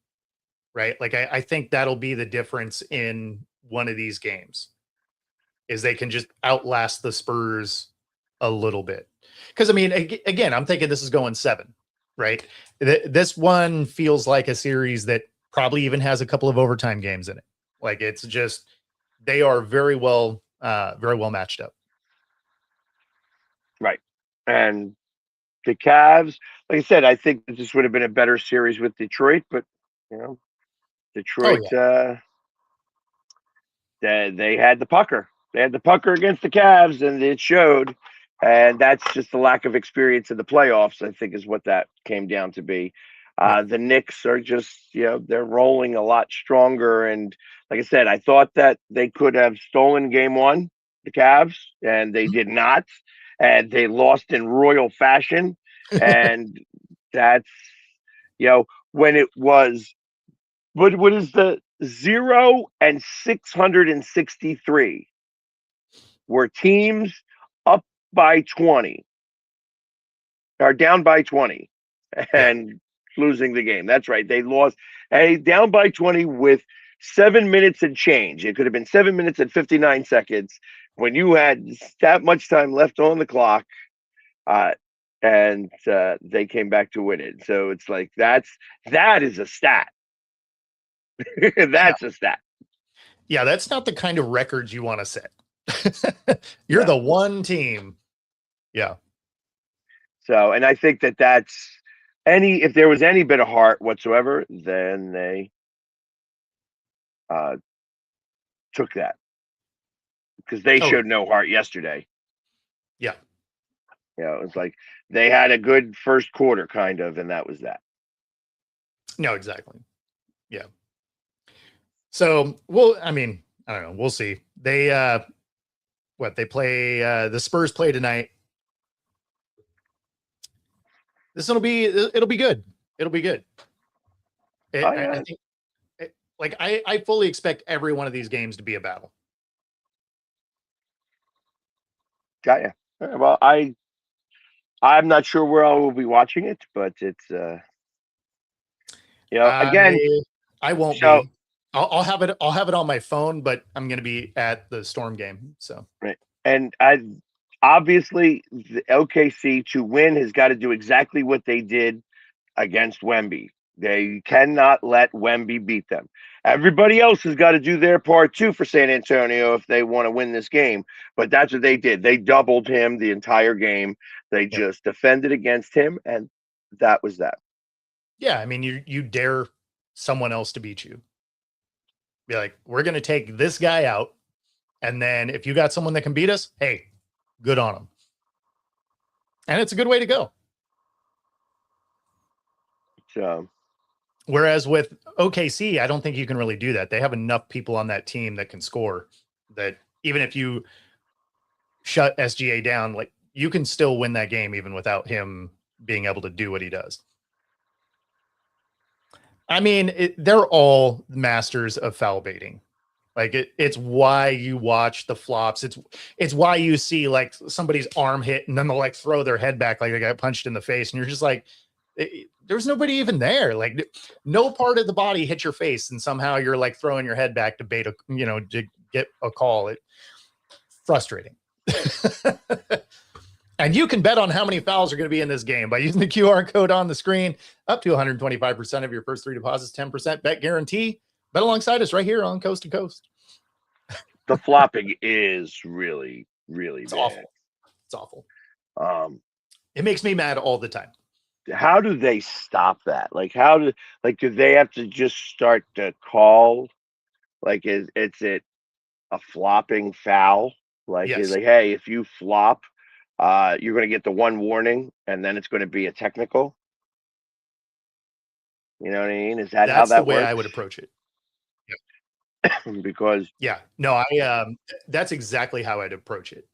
right? Like I think that'll be the difference in one of these games, is they can just outlast the Spurs a little bit. Because I mean, again, I'm thinking this is going 7, right? This one feels like a series that probably even has a couple of overtime games in it. Like it's just they are very well matched up. Right. And the Cavs, like I said, I think this would have been a better series with Detroit, but Detroit, they had the pucker. They had the pucker against the Cavs, and it showed. And that's just the lack of experience in the playoffs, I think, is what that came down to be. The Knicks are just, they're rolling a lot stronger. And like I said, I thought that they could have stolen game 1, the Cavs, and they did not. And they lost in royal fashion. And that's, when it was, what is the 0 and 663 were teams up by 20 or down by 20 and losing the game. That's right. They lost down by 20 with 7 minutes and change. It could have been 7 minutes and 59 seconds when you had that much time left on the clock. And they came back to win it. So it's like that is a stat. That's a stat. Yeah, that's not the kind of records you want to set. You're the one team. Yeah. So, and I think that's if there was any bit of heart whatsoever, then they took that, because they showed no heart yesterday. Yeah. It was like they had a good first quarter kind of, and that was that. No, exactly. Yeah. So, well, I mean, I don't know. We'll see. They, they play, the Spurs play tonight. It'll be good. It'll be good. I think, I fully expect every one of these games to be a battle. Got you. Well, I'm not sure where I will be watching it, but it's, again, I won't So, be. I'll have it. I'll have it on my phone, but I'm going to be at the Storm game. So right. And obviously the OKC to win has got to do exactly what they did against Wemby. They cannot let Wemby beat them. Everybody else has got to do their part too for San Antonio if they want to win this game. But that's what they did. They doubled him the entire game. They yep. just defended against him, and that was that. Yeah, I mean, you dare someone else to beat you. Be like, we're going to take this guy out, and then if you got someone that can beat us, hey, good on them. And it's a good way to go. So, whereas with OKC, I don't think you can really do that. They have enough people on that team that can score that even if you shut SGA down, like you can still win that game even without him being able to do what he does. I mean, they're all masters of foul baiting. Like it's why you watch the flops. It's why you see like somebody's arm hit and then they'll like throw their head back like they got punched in the face, and you're just like, there's nobody even there. Like no part of the body hit your face, and somehow you're like throwing your head back to bait a, to get a call. It's frustrating. And you can bet on how many fouls are going to be in this game by using the QR code on the screen. Up to 125% of your first 3 deposits, 10% bet guarantee. Bet alongside us right here on Coast to Coast. the flopping is really, really It's bad. awful. It's awful. It makes me mad all the time. How do they stop that? Like, do they have to just start to call? Like, is it a flopping foul? Like, Yes. is like, hey, if you flop, you're going to get the one warning, and then it's going to be a technical. You know what I mean? Is that how That's that the way works? I would approach it. Because that's exactly how I'd approach it.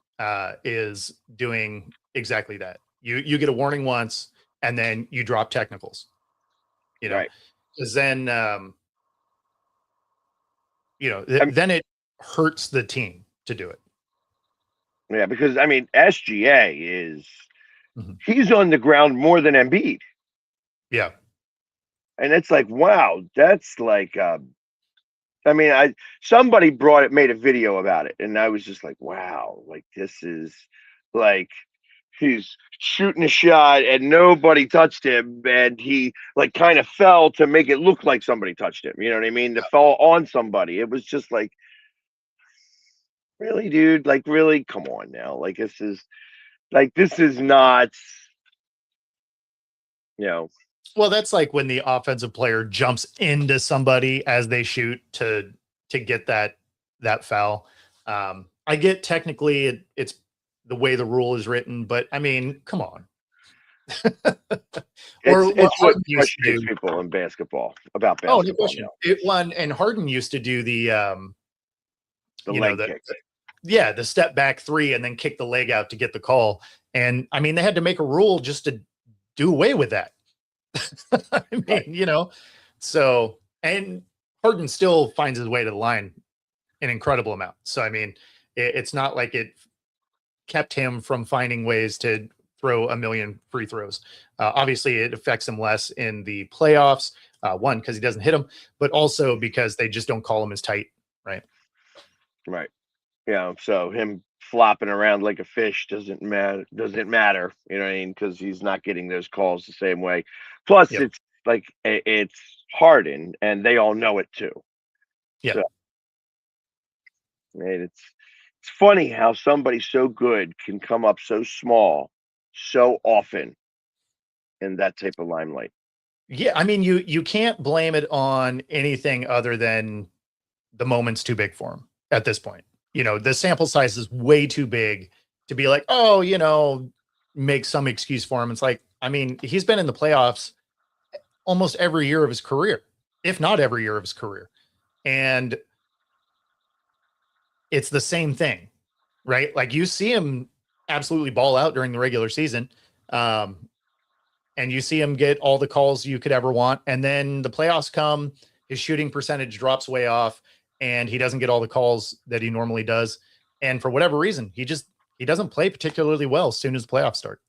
Is doing exactly that. You get a warning once, and then you drop technicals. right. Because then then it hurts the team to do it. Yeah, because I mean, SGA is he's on the ground more than Embiid. Yeah. And it's like, wow, that's like I mean, somebody made a video about it, and I was just like, wow, like this is like he's shooting a shot and nobody touched him, and he like kind of fell to make it look like somebody touched him. You know what I mean? To fall on somebody. It was just like, really, dude? Like, really? Come on now. Like, this is not, Well, that's like when the offensive player jumps into somebody as they shoot to get that foul. I get technically it's the way the rule is written, but I mean, come on. It's what frustrates people in basketball about basketball. Oh, no question. And Harden used to do the leg kick. The step back 3 and then kick the leg out to get the call. And I mean, they had to make a rule just to do away with that. I mean, so, and Harden still finds his way to the line an incredible amount. So, I mean, it's not like it kept him from finding ways to throw a million free throws. Obviously, it affects him less in the playoffs. One, because he doesn't hit them, but also because they just don't call him as tight, right? Right. Yeah. So him flopping around like a fish doesn't matter. You know what I mean? Because he's not getting those calls the same way. Plus, it's like it's Harden, and they all know it too. Yeah. So, it's funny how somebody so good can come up so small so often in that type of limelight. Yeah, I mean, you can't blame it on anything other than the moment's too big for him at this point. The sample size is way too big to be like, oh, make some excuse for him. It's like, I mean, he's been in the playoffs almost every year of his career, if not every year of his career. And it's the same thing, right? Like you see him absolutely ball out during the regular season. And you see him get all the calls you could ever want. And then the playoffs come, his shooting percentage drops way off, and he doesn't get all the calls that he normally does. And for whatever reason, he doesn't play particularly well as soon as the playoffs start.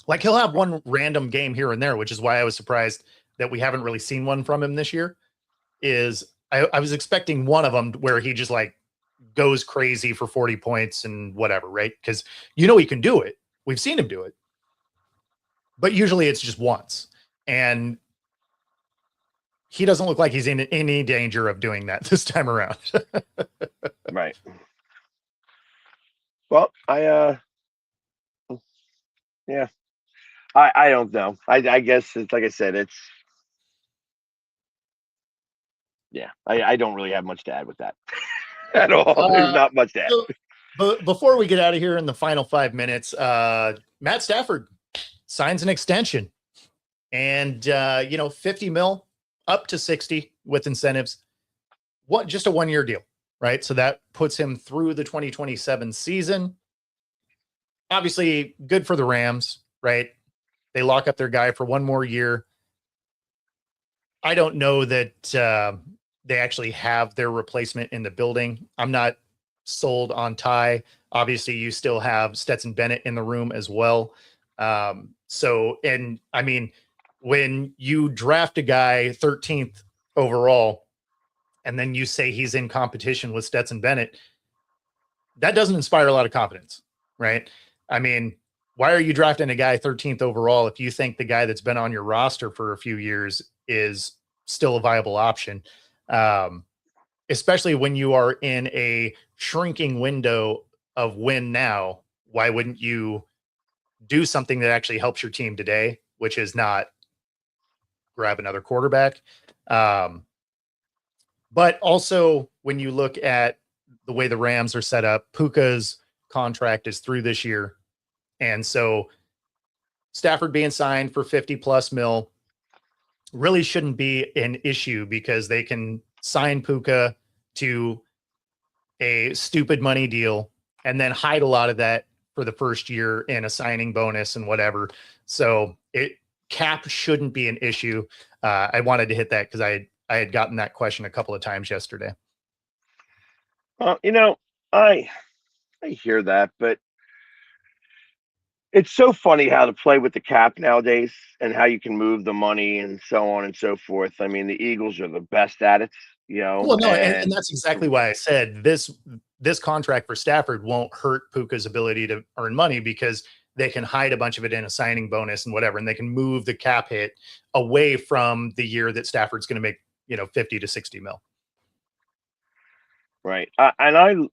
Like he'll have one random game here and there, which is why I was surprised that we haven't really seen one from him this year is I was expecting one of them where he just like goes crazy for 40 points and whatever, right? Because he can do it. We've seen him do it. But usually it's just once. And he doesn't look like he's in any danger of doing that this time around. Right. Well, yeah, I don't know. I guess it's like I said, I don't really have much to add with that at all. There's not much to add. So, but before we get out of here in the final 5 minutes, Matt Stafford signs an extension and, 50 mil up to 60 with incentives. Just a 1-year deal, right? So that puts him through the 2027 season. Obviously good for the Rams, right? They lock up their guy for 1 more year. I don't know that they actually have their replacement in the building. I'm not sold on Ty. Obviously, you still have Stetson Bennett in the room as well. When you draft a guy 13th overall, and then you say he's in competition with Stetson Bennett, that doesn't inspire a lot of confidence, right? I mean, why are you drafting a guy 13th overall if you think the guy that's been on your roster for a few years is still a viable option? Especially when you are in a shrinking window of win now. Why wouldn't you do something that actually helps your team today, which is not grab another quarterback? But also when you look at the way the Rams are set up, Puka's contract is through this year. And so Stafford being signed for 50 plus mil really shouldn't be an issue because they can sign Puka to a stupid money deal and then hide a lot of that for the first year in a signing bonus and whatever. So cap shouldn't be an issue. I wanted to hit that because I had gotten that question a couple of times yesterday. Well, I hear that, but it's so funny how to play with the cap nowadays and how you can move the money and so on and so forth. I mean, the Eagles are the best at it, Well, no, and that's exactly why I said this contract for Stafford won't hurt Puka's ability to earn money because they can hide a bunch of it in a signing bonus and whatever, and they can move the cap hit away from the year that Stafford's going to make, 50 to 60 mil. Right. And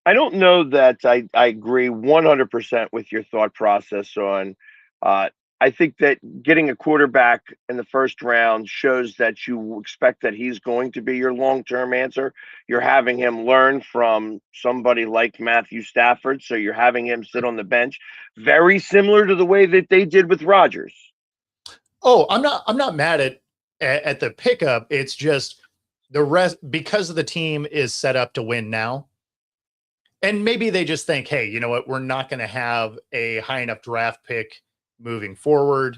I don't know that I agree 100% with your thought process on. I think that getting a quarterback in the first round shows that you expect that he's going to be your long-term answer. You're having him learn from somebody like Matthew Stafford, so you're having him sit on the bench, very similar to the way that they did with Rodgers. Oh, I'm not mad at the pickup. It's just the rest because the team is set up to win now. And maybe they just think, hey, you know what? We're not going to have a high enough draft pick moving forward.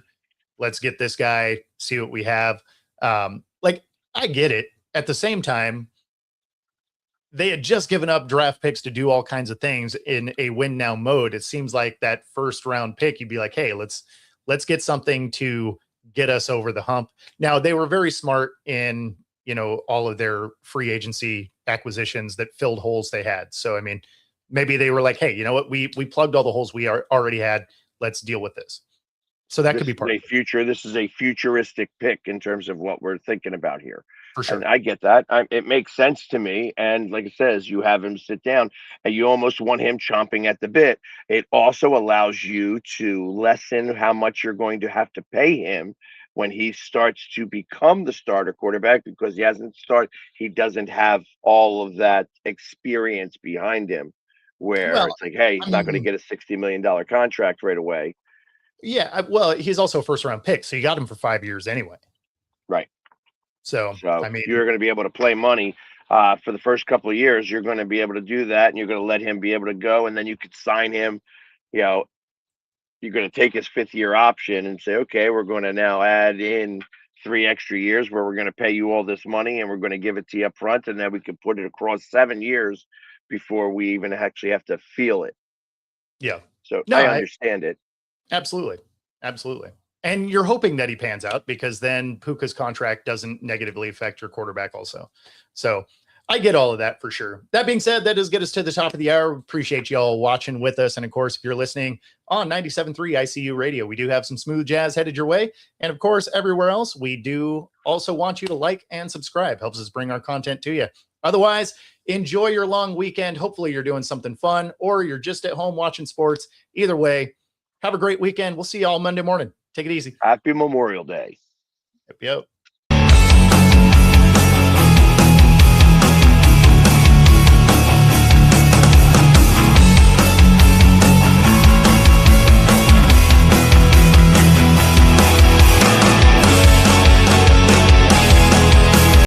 Let's get this guy, see what we have. I get it. At the same time, they had just given up draft picks to do all kinds of things in a win now mode. It seems like that first round pick, you'd be like, hey, let's get something to get us over the hump. Now, they were very smart in, all of their free agency acquisitions that filled holes they had. So, I mean, maybe they were like, hey, you know what? We plugged all the holes we already had. Let's deal with this. So that could be part of it. This is a futuristic pick in terms of what we're thinking about here. For sure. And I get that. It makes sense to me. And like it says, you have him sit down and you almost want him chomping at the bit. It also allows you to lessen how much you're going to have to pay him when he starts to become the starter quarterback because he doesn't have all of that experience behind him where it's like, hey, he's not going to get a $60 million contract right away. Yeah, well, he's also a first round pick, so you got him for 5 years anyway. Right. So I mean, you're going to be able to play money for the first couple of years. You're going to be able to do that, and you're going to let him be able to go, and then you could sign him. You're going to take his 5th-year option and say, okay, we're going to now add in 3 extra years where we're going to pay you all this money, and we're going to give it to you up front, and then we can put it across 7 years before we even actually have to feel it. Yeah. So I understand it. Absolutely. And you're hoping that he pans out because then Puka's contract doesn't negatively affect your quarterback also. So I get all of that for sure. That being said, that does get us to the top of the hour. Appreciate y'all watching with us. And of course, if you're listening on 97.3 ICU radio, we do have some smooth jazz headed your way. And of course, everywhere else, we do also want you to like and subscribe. Helps us bring our content to you. Otherwise, enjoy your long weekend. Hopefully you're doing something fun or you're just at home watching sports. Either way, have a great weekend. We'll see y'all Monday morning. Take it easy. Happy Memorial Day. Yep.